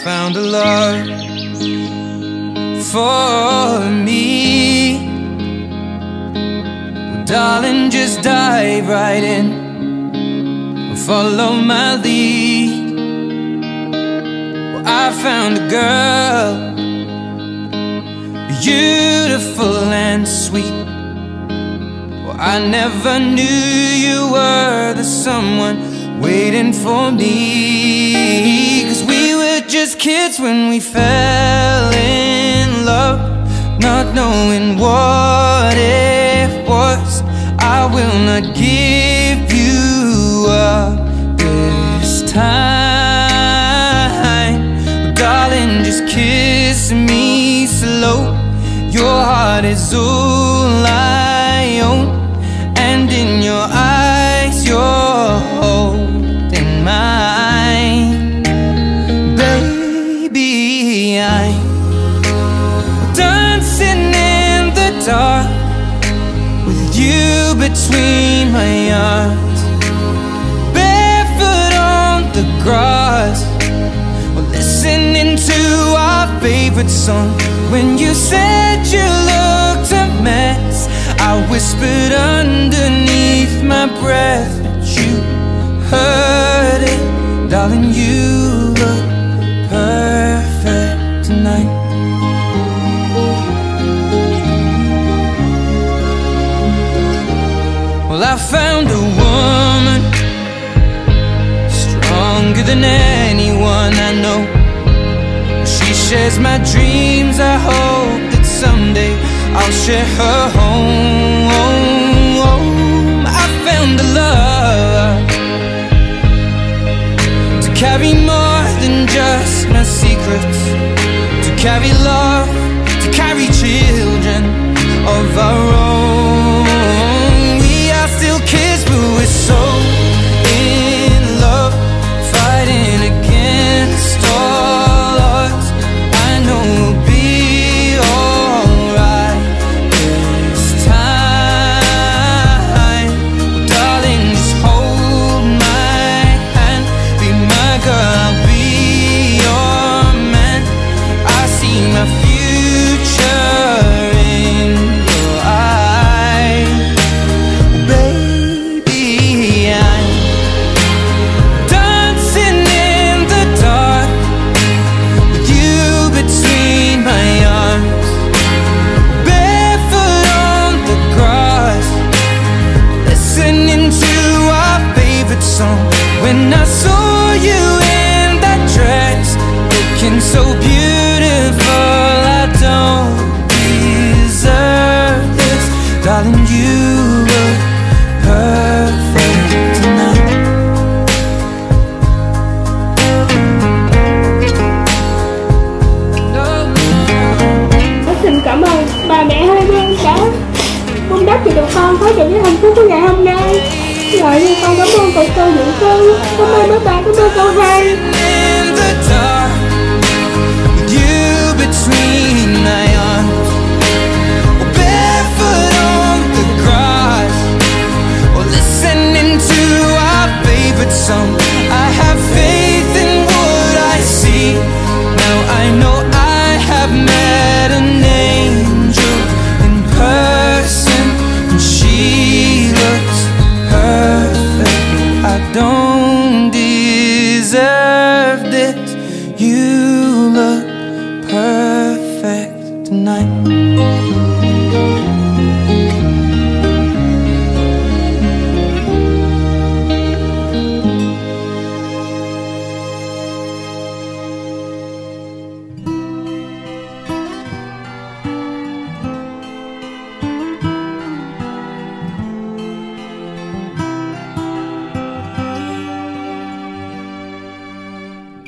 found a love for me. Well, darling, just dive right in, follow my lead. Well, I found a girl, beautiful and sweet. Well, I never knew you were the someone waiting for me. 'Cause we were just kids when we fell in love, not knowing what it was. I will not give you up this time. But darling, just kiss me slow. Your heart is all I own, and in your eyes you're holding mine. Baby, I'm dancing in the dark with you between my arms, barefoot on the grass, or listening to our favorite song. When you said you looked a mess, I whispered underneath my breath, but you heard it. Darling, you look perfect tonight. Well, I found a woman stronger than anyone I know. She shares my dreams. I hope that someday I'll share her home. I found a love to carry more than just my secrets, to carry love, to carry children of our own. We are still kids, but we're so in love, fighting against all odds. I know we'll be alright this time. Darling, just hold my hand, be my girl, I'll be your man. I see my future in your eyes. Baby, I'm dancing in the dark with you between my arms, barefoot on the grass, listening to our favorite song. When I saw you in that dress, looking so beautiful, I don't deserve this. Darling, you look perfect tonight. Xin cảm ơn ba mẹ hai bên đã vun đắp cho tụi con có được cái hạnh phúc của ngày hôm nay. Rồi con cảm ơn cậu cô Vũ Cưng, cảm ơn mấy bạn, cảm ơn cô Hai. In the dark with you between my arms, or barefoot on the grass, or listening to our favorite song. I have faith in what I see. Now I know I have met an angel in person, and she looks perfect. I don't deserve this. You look perfect tonight.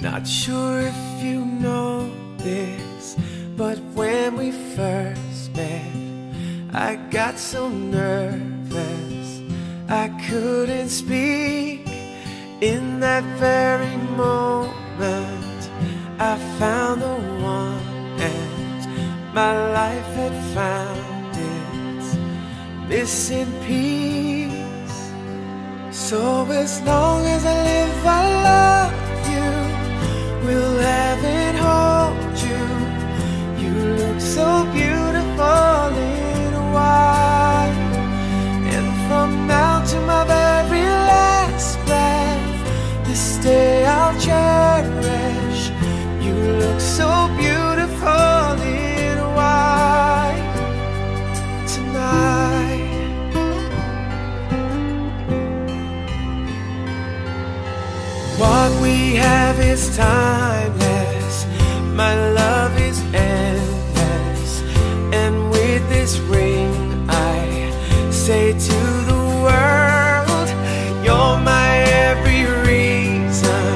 Not sure if you know this, but when we first met, I got so nervous I couldn't speak. In that very moment, I found the one, and my life had found its missing piece. So as long as I live, I love you. We'll have it so beautiful in white. And from now to my very last breath, this day I'll cherish. You look so beautiful in white tonight. What we have is timeless. My love is endless. And with this ring I say to the world, you're my every reason.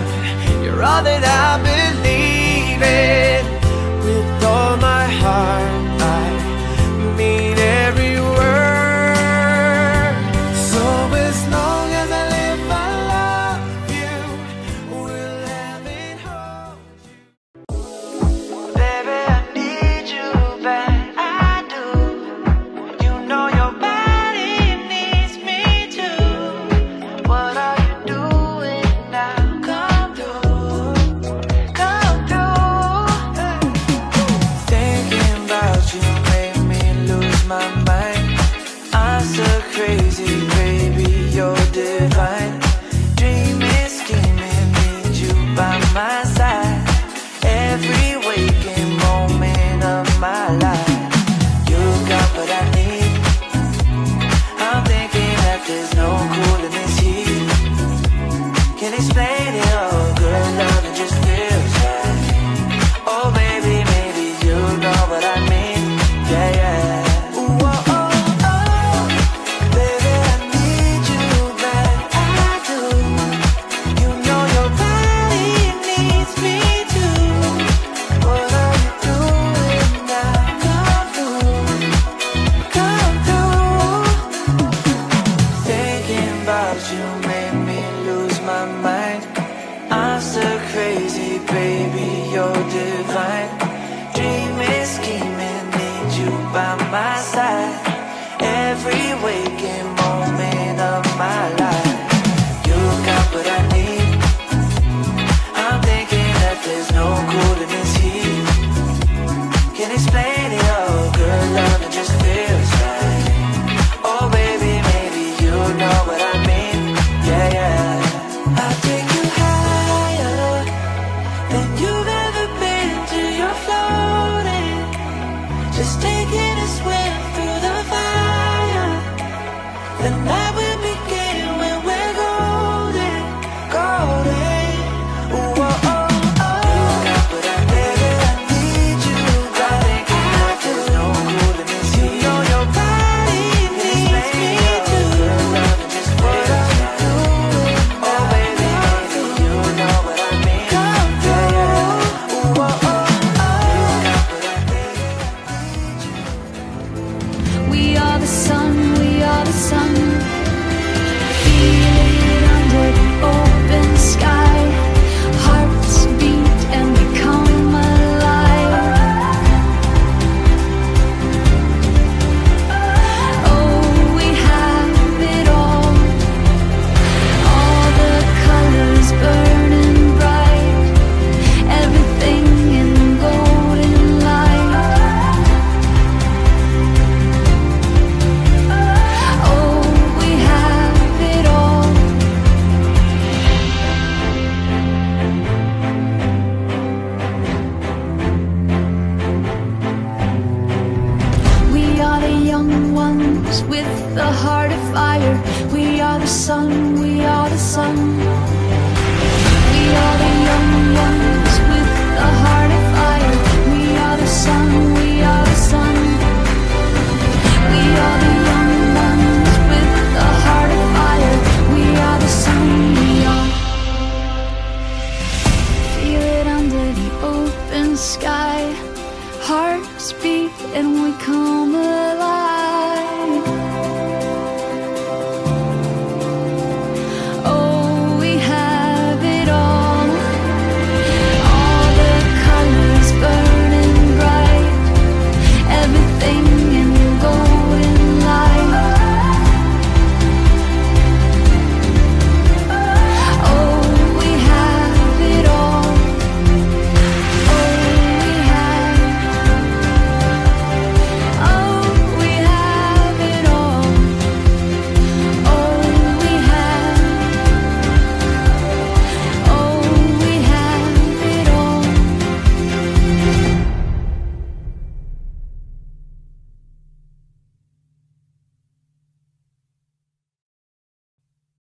You're all that I believe in. With all my heart I mean every word. So as long as I live I love you. Will heaven hold you? Baby, I need you back. I do. You know your body needs me too. What are you doing now? Come through. Come through. Thinking about you made me lose my mind. I'm so crazy, baby, you're divine. Dreaming, scheming, need you by my side. Every waking moment of my life. You got what I need. I'm thinking that there's no cooling this heat. Can't explain it all, girl, love it just feels right. Oh baby, maybe you know what I mean. Yeah, yeah. Ooh, oh, oh, oh. Baby, I need you back. I do. You know your body needs me too. What are you doing now? Come through. Come through. Thinking about you made me lose my mind. I'm so crazy, baby, you're divine. Dreaming, scheming, need you by my side. Every waking moment of my life. You got what I need. I'm thinking that there's no cooling this heat. Can't explain it all, girl, love it just feels right. Oh baby, maybe you know what I mean. Yeah, yeah. I'll take you higher than you've ever been till you're floating. Just taking a swim through the fire. The night will begin when we're golden, golden. Ooh, oh, oh, oh. You got what I need. I need you. I think there's no cooling this heat. You know your body needs me too. Girl, love it just feels right. Oh baby, maybe you know what I mean. Come through. Yeah, yeah. Ooh, oh, oh, oh. You got what I need. We are the sun, we are the sun. Feel it under the open sky. Hearts beat and we come alive. Oh, we have it all. All the colors burning bright. Everything in golden light. Oh, we have it all. We are the young ones with the heart of fire. We are the sun, we are the sun. We are the young ones with the heart of fire. We are the sun, we are the sun. We are the young ones with the heart of fire. We are the sun, we are. Feel it under the open sky. Hearts beat and we come alive.